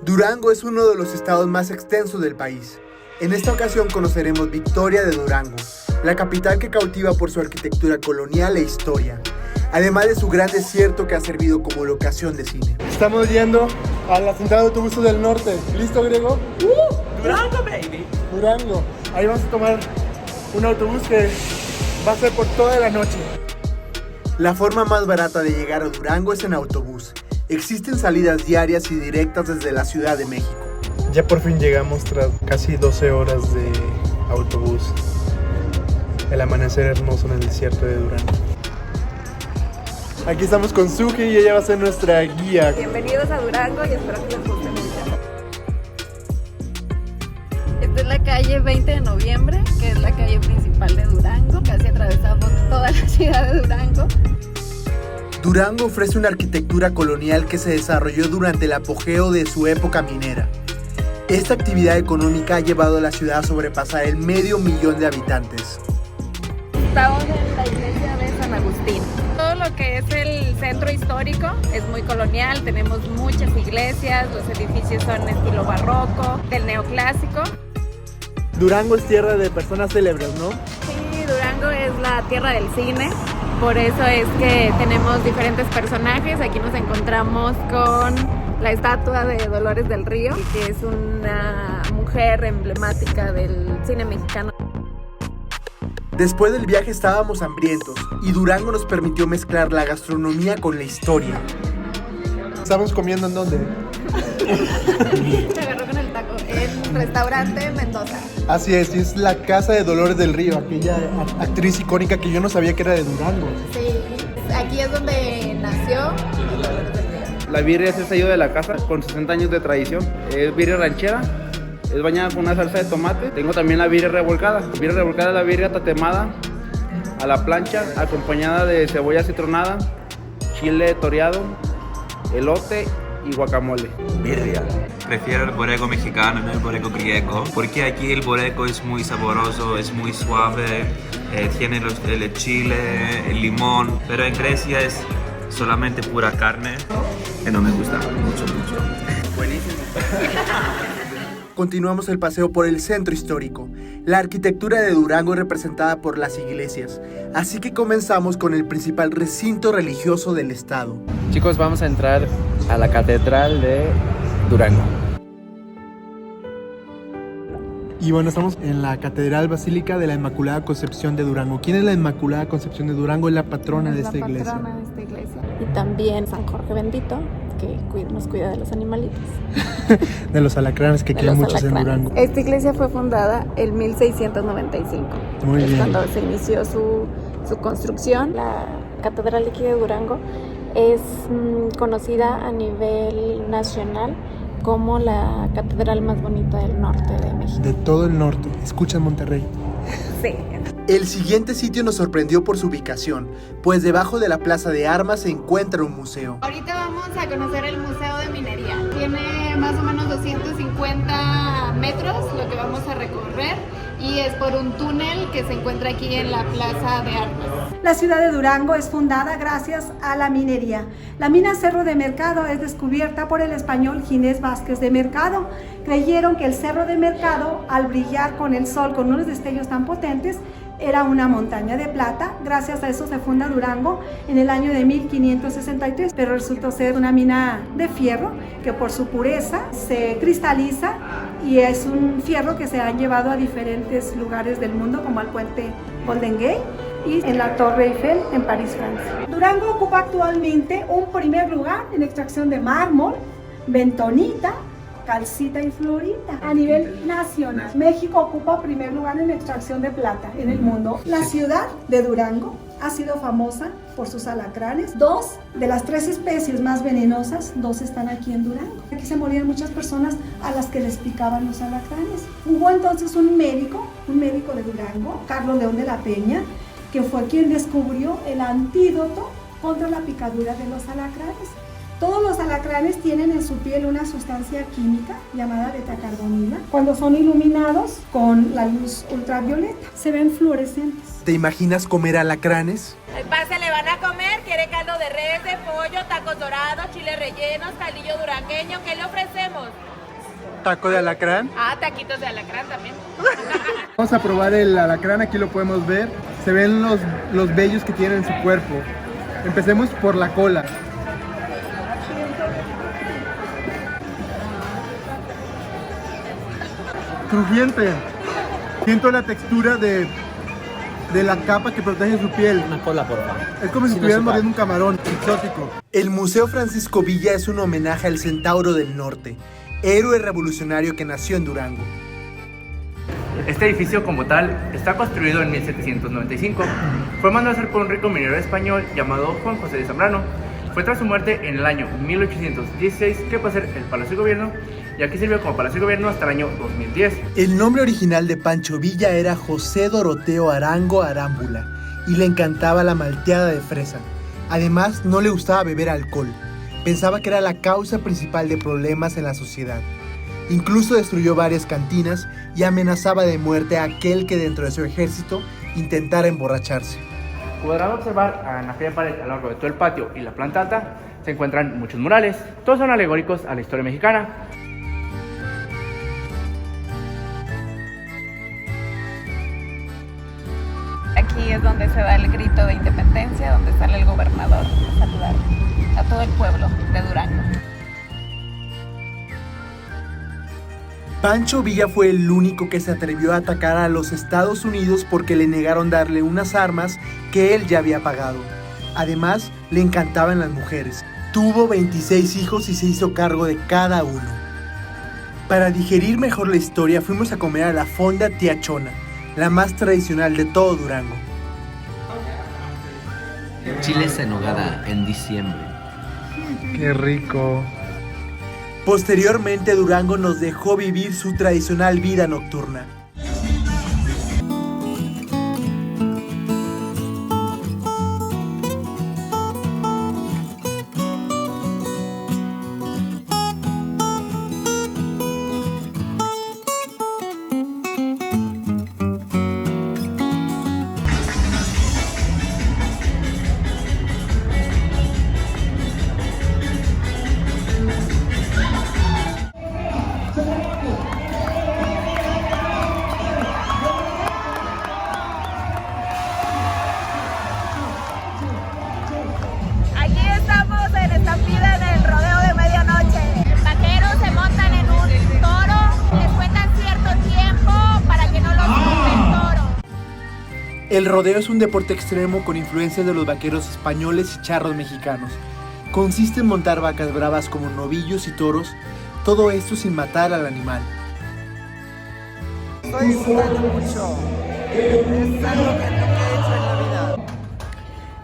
Durango es uno de los estados más extensos del país. En esta ocasión conoceremos Victoria de Durango, la capital que cautiva por su arquitectura colonial e historia, además de su gran desierto que ha servido como locación de cine. Estamos yendo a la central de autobuses del norte. ¿Listo, Grego? Durango, baby. Durango. Ahí vamos a tomar un autobús que va a ser por toda la noche. La forma más barata de llegar a Durango es en autobús. Existen salidas diarias y directas desde la Ciudad de México. Ya por fin llegamos tras casi 12 horas de autobús. El amanecer hermoso en el desierto de Durango. Aquí estamos con Suki y ella va a ser nuestra guía. Bienvenidos a Durango y espero que les guste mucho. Esta es la calle 20 de noviembre, que es la calle principal de Durango. Casi atravesamos toda la ciudad de Durango. Durango ofrece una arquitectura colonial que se desarrolló durante el apogeo de su época minera. Esta actividad económica ha llevado a la ciudad a sobrepasar el 500,000 de habitantes. Estamos en la iglesia de San Agustín. Todo lo que es el centro histórico es muy colonial, tenemos muchas iglesias, los edificios son estilo barroco, del neoclásico. Durango es tierra de personas célebres, ¿no? Sí, Durango es la tierra del cine, por eso es que tenemos diferentes personajes. Aquí nos encontramos con la estatua de Dolores del Río, que es una mujer emblemática del cine mexicano. Después del viaje estábamos hambrientos y Durango nos permitió mezclar la gastronomía con la historia. ¿Estamos comiendo en dónde? Se agarró con el taco, en Restaurante Mendoza. Así es la casa de Dolores del Río, aquella actriz icónica que yo no sabía que era de Durango. Sí, aquí es donde nació Dolores del Río. La birria es el sello de la casa, con 60 años de tradición. Es birria ranchera, es bañada con una salsa de tomate. Tengo también la birria revolcada. La birria revolcada es la birria tatemada a la plancha, acompañada de cebolla citronada, chile toreado, elote y guacamole. Birria. Prefiero el borrego mexicano, no el borrego griego, porque aquí el borrego es muy saboroso, es muy suave, tiene el chile, el limón, pero en Grecia es solamente pura carne y no me gusta mucho. Buenísimo. Continuamos el paseo por el centro histórico. La arquitectura de Durango es representada por las iglesias, así que comenzamos con el principal recinto religioso del estado. Chicos, vamos a entrar a la Catedral de Durango. Y bueno, estamos en la Catedral Basílica de la Inmaculada Concepción de Durango. ¿Quién es la Inmaculada Concepción de Durango? Es la patrona de esta iglesia. La patrona de esta iglesia. Y también San Jorge Bendito, que nos cuida de los animalitos. De los alacranes, que quieren muchos en Durango. Esta iglesia fue fundada en 1695. Muy bien. Cuando se inició su construcción. La Catedral de aquí de Durango es conocida a nivel nacional como la catedral más bonita del norte de México. De todo el norte. Escucha Monterrey. Sí. El siguiente sitio nos sorprendió por su ubicación, pues debajo de la Plaza de Armas se encuentra un museo. Ahorita vamos a conocer el Museo de Minería. Tiene más o menos 250 metros lo que vamos a recorrer y es por un túnel que se encuentra aquí en la Plaza de Armas. La ciudad de Durango es fundada gracias a la minería. La mina Cerro de Mercado es descubierta por el español Ginés Vázquez de Mercado. Creyeron que el Cerro de Mercado, al brillar con el sol con unos destellos tan potentes, era una montaña de plata. Gracias a eso se funda Durango en el año de 1563, pero resultó ser una mina de fierro que por su pureza se cristaliza y es un fierro que se han llevado a diferentes lugares del mundo, como al puente Golden Gate y en la Torre Eiffel en París, Francia. Durango ocupa actualmente un primer lugar en extracción de mármol, bentonita, calcita y florita. A nivel nacional, México ocupa primer lugar en extracción de plata en el mundo. La ciudad de Durango ha sido famosa por sus alacranes. 2 de las 3 especies más venenosas, 2 están aquí en Durango. Aquí se morían muchas personas a las que les picaban los alacranes. Hubo entonces un médico de Durango, Carlos León de la Peña, que fue quien descubrió el antídoto contra la picadura de los alacranes. Todos los alacranes tienen en su piel una sustancia química llamada betacarbonina. Cuando son iluminados con la luz ultravioleta, se ven fluorescentes. ¿Te imaginas comer alacranes? Pásale, van a comer, quiere caldo de res, de pollo, tacos dorados, chiles rellenos, caldillo durangueño, ¿qué le ofrecemos? taco de alacrán. Ah, taquitos de alacrán también. Vamos a probar el alacrán, aquí lo podemos ver. Se ven los vellos que tiene en su cuerpo. Empecemos por la cola. Crujiente. Siento la textura de la capa que protege su piel. Una cola, por favor. Es como si Sí, estuvieran no se mordiendo un camarón exótico. El Museo Francisco Villa es un homenaje al Centauro del Norte, héroe revolucionario que nació en Durango. Este edificio como tal está construido en 1795. Fue mandado a hacer por un rico minero español llamado Juan José de Zambrano. Fue tras su muerte en el año 1816 que pasó a ser el Palacio de Gobierno, y aquí sirvió como Palacio de Gobierno hasta el año 2010. El nombre original de Pancho Villa era José Doroteo Arango Arámbula y le encantaba la malteada de fresa. Además, no le gustaba beber alcohol. Pensaba que era la causa principal de problemas en la sociedad. Incluso destruyó varias cantinas y amenazaba de muerte a aquel que dentro de su ejército intentara emborracharse. Podrán observar en la fría pared a lo largo de todo el patio y la planta alta se encuentran muchos murales. Todos son alegóricos a la historia mexicana. Aquí es donde se da el grito de independencia, donde sale el gobernador a saludar a todo el pueblo de Durango. Pancho Villa fue el único que se atrevió a atacar a los Estados Unidos porque le negaron darle unas armas que él ya había pagado. Además, le encantaban las mujeres. Tuvo 26 hijos y se hizo cargo de cada uno. Para digerir mejor la historia, fuimos a comer a la Fonda Tía Chona, la más tradicional de todo Durango. Chiles en nogada en diciembre. ¡Qué rico! Posteriormente, Durango nos dejó vivir su tradicional vida nocturna. Aquí estamos en estampida en el rodeo de medianoche. Vaqueros se montan en un toro, les cuentan cierto tiempo para que no los tumbe el toro. El rodeo es un deporte extremo con influencias de los vaqueros españoles y charros mexicanos. Consiste en montar vacas bravas como novillos y toros, todo esto sin matar al animal. Estoy disfrutando mucho. Es algo que nunca he hecho en la vida.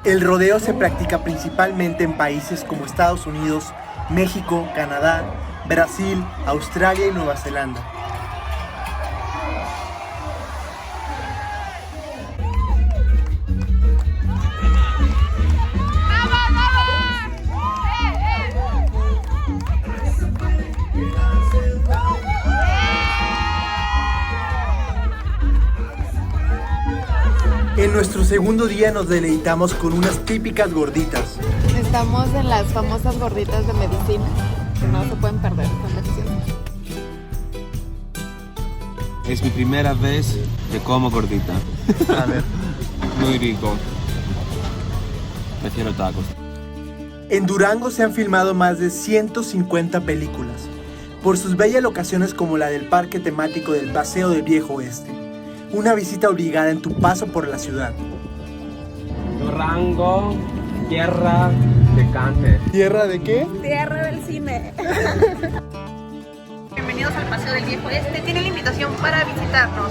El rodeo se practica principalmente en países como Estados Unidos, México, Canadá, Brasil, Australia y Nueva Zelanda. En nuestro segundo día nos deleitamos con unas típicas gorditas. Estamos en las famosas gorditas de medicina, que no se pueden perder, están deliciosas. Es mi primera vez que como gordita. A ver. Muy rico. Prefiero tacos. En Durango se han filmado más de 150 películas, por sus bellas locaciones como la del parque temático del Paseo del Viejo Oeste. Una visita obligada en tu paso por la ciudad. Durango, tierra de Cannes. ¿Tierra de qué? Tierra del cine. Bienvenidos al Paseo del Viejo Oeste. Tienen la invitación para visitarnos.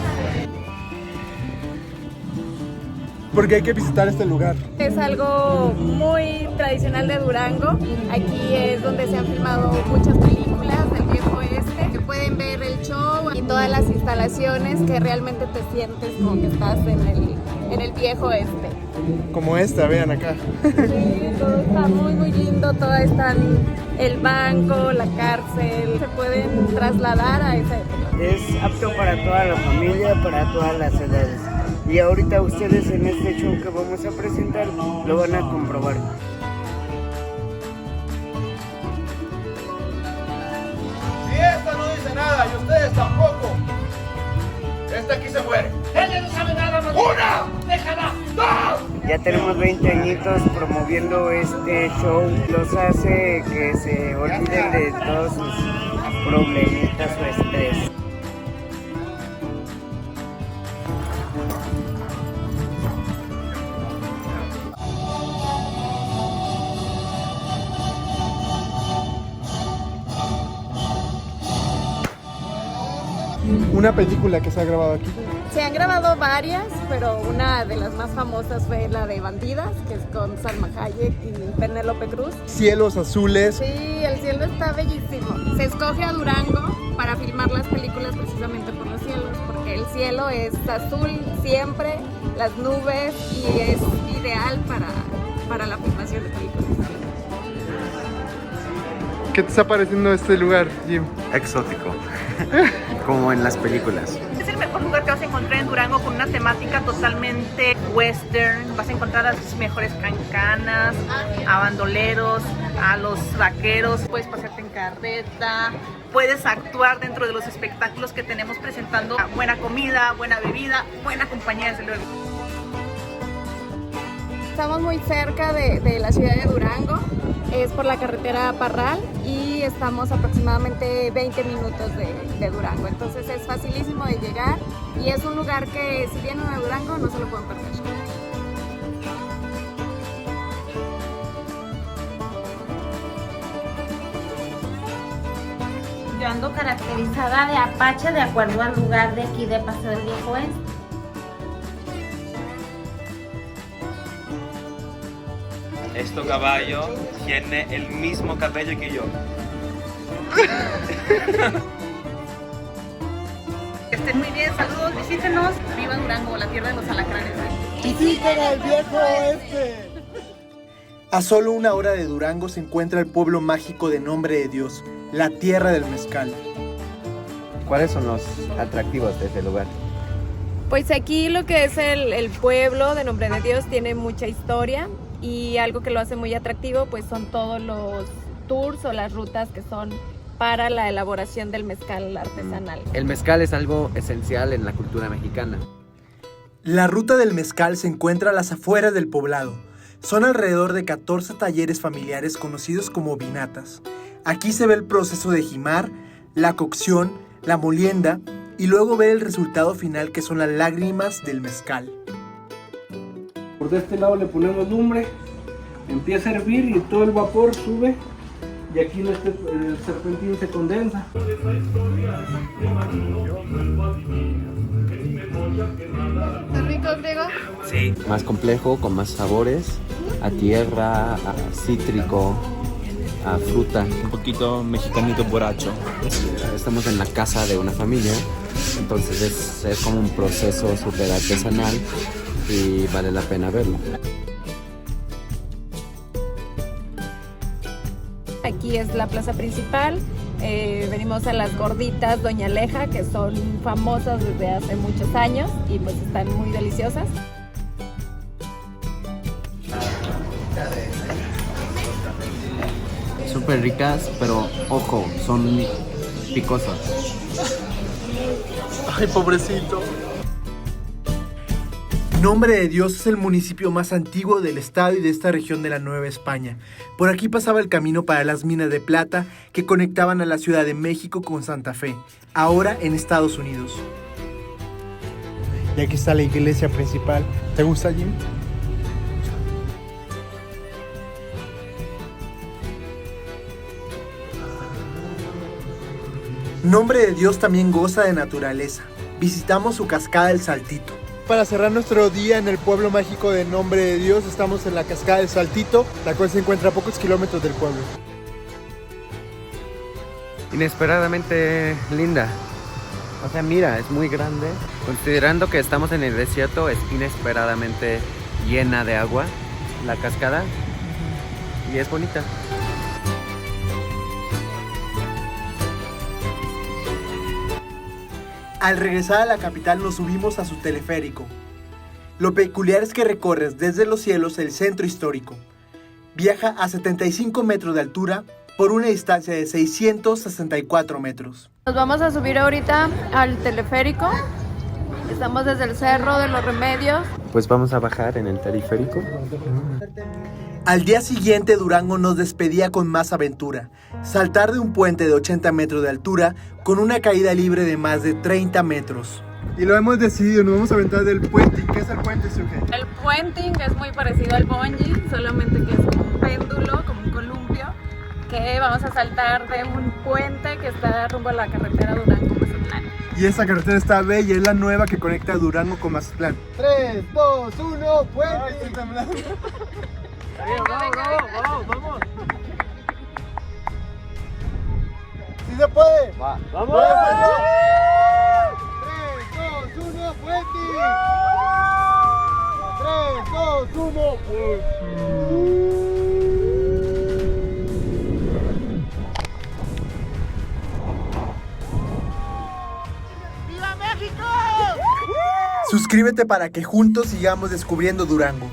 Porque hay que visitar este lugar. Es algo muy tradicional de Durango. Aquí es donde se han filmado muchas películas del Viejo Oeste, que pueden ver el show y todas las instalaciones que realmente te sientes como que estás en el Viejo Oeste. Como esta, vean acá. Sí, todo está muy muy lindo, todo está el banco, la cárcel, se pueden trasladar a esa época. Es apto para toda la familia, para todas las edades. Y ahorita ustedes en este show que vamos a presentar lo van a comprobar. Si esto no dice nada, ustedes tampoco. Este aquí se muere. Ella no sabe nada más. ¡Una! ¡Déjala! ¡Dos! Ya tenemos 20 añitos promoviendo este show. Los hace que se olviden de todos sus problemitas o estrés. Una película que se ha grabado aquí. Se han grabado varias, pero una de las más famosas fue la de Bandidas, que es con Salma Hayek y Penélope Cruz. Cielos azules. Sí, el cielo está bellísimo. Se escoge a Durango para filmar las películas precisamente por los cielos, porque el cielo es azul siempre, las nubes, y es ideal para la filmación de películas. ¿Qué te está pareciendo este lugar, Jim? Exótico, como en las películas. Es el mejor lugar que vas a encontrar en Durango, con una temática totalmente western. Vas a encontrar a las mejores cancanas, a bandoleros, a los vaqueros. Puedes pasearte en carreta, puedes actuar dentro de los espectáculos que tenemos presentando. Buena comida, buena bebida, buena compañía, desde luego. Estamos muy cerca de la ciudad de Durango, es por la carretera Parral y estamos aproximadamente 20 minutos de Durango, entonces es facilísimo de llegar y es un lugar que si vienen a Durango no se lo pueden perder. Yo ando caracterizada de apache de acuerdo al lugar de aquí de Paseo del Viejo Oeste. Este caballo tiene el mismo cabello que yo. Estén muy bien, saludos, visítenos. Viva Durango, la tierra de los alacranes. ¡Visiten al Viejo Oeste! A solo 1 hora de Durango se encuentra el pueblo mágico de Nombre de Dios, la tierra del mezcal. ¿Cuáles son los atractivos de este lugar? Pues aquí lo que es el pueblo de Nombre de Dios tiene mucha historia y algo que lo hace muy atractivo pues son todos los tours o las rutas que son para la elaboración del mezcal artesanal. El mezcal es algo esencial en la cultura mexicana. La ruta del mezcal se encuentra a las afueras del poblado. Son alrededor de 14 talleres familiares conocidos como vinatas. Aquí se ve el proceso de jimar, la cocción, la molienda y luego ver el resultado final que son las lágrimas del mezcal. Por de este lado le ponemos lumbre, empieza a hervir y todo el vapor sube y aquí el serpentín se condensa. ¿Es rico, Griego? Sí. Más complejo, con más sabores, a tierra, a cítrico, a fruta. Un poquito mexicanito borracho. Estamos en la casa de una familia, entonces es como un proceso súper artesanal y vale la pena verlo. Aquí es la plaza principal, venimos a las gorditas Doña Aleja, que son famosas desde hace muchos años y pues están muy deliciosas. Súper ricas, pero ojo, son picosas. ¡Ay, pobrecito! Nombre de Dios es el municipio más antiguo del estado y de esta región de la Nueva España. Por aquí pasaba el camino para las minas de plata que conectaban a la Ciudad de México con Santa Fe, ahora en Estados Unidos. Y aquí está la iglesia principal. ¿Te gusta, Jim? Nombre de Dios también goza de naturaleza. Visitamos su cascada El Saltito. Para cerrar nuestro día en el pueblo mágico de Nombre de Dios, estamos en la cascada del Saltito, la cual se encuentra a pocos kilómetros del pueblo. Inesperadamente linda. O sea, mira, es muy grande. Considerando que estamos en el desierto, es inesperadamente llena de agua la cascada y es bonita. Al regresar a la capital nos subimos a su teleférico. Lo peculiar es que recorres desde los cielos el centro histórico. Viaja a 75 metros de altura por una distancia de 664 metros. Nos vamos a subir ahorita al teleférico. Estamos desde el Cerro de los Remedios. Pues vamos a bajar en el teleférico. Al día siguiente, Durango nos despedía con más aventura. Saltar de un puente de 80 metros de altura con una caída libre de más de 30 metros. Y lo hemos decidido, nos vamos a aventar del puenting. ¿Qué es el puente, Suge? El puenting es muy parecido al bungee, solamente que es como un péndulo, como un columpio, que vamos a saltar de un puente que está rumbo a la carretera Durango-Mazatlán. Y esa carretera está bella, es la nueva que conecta Durango con Mazatlán. 3, 2, 1, puente. Estoy temblando. ¡Vamos! ¡Sí se puede! ¡Vamos! 3, 2, 1, puente. 3, 2, 1, ¡Viva México! Suscríbete para que juntos sigamos descubriendo Durango.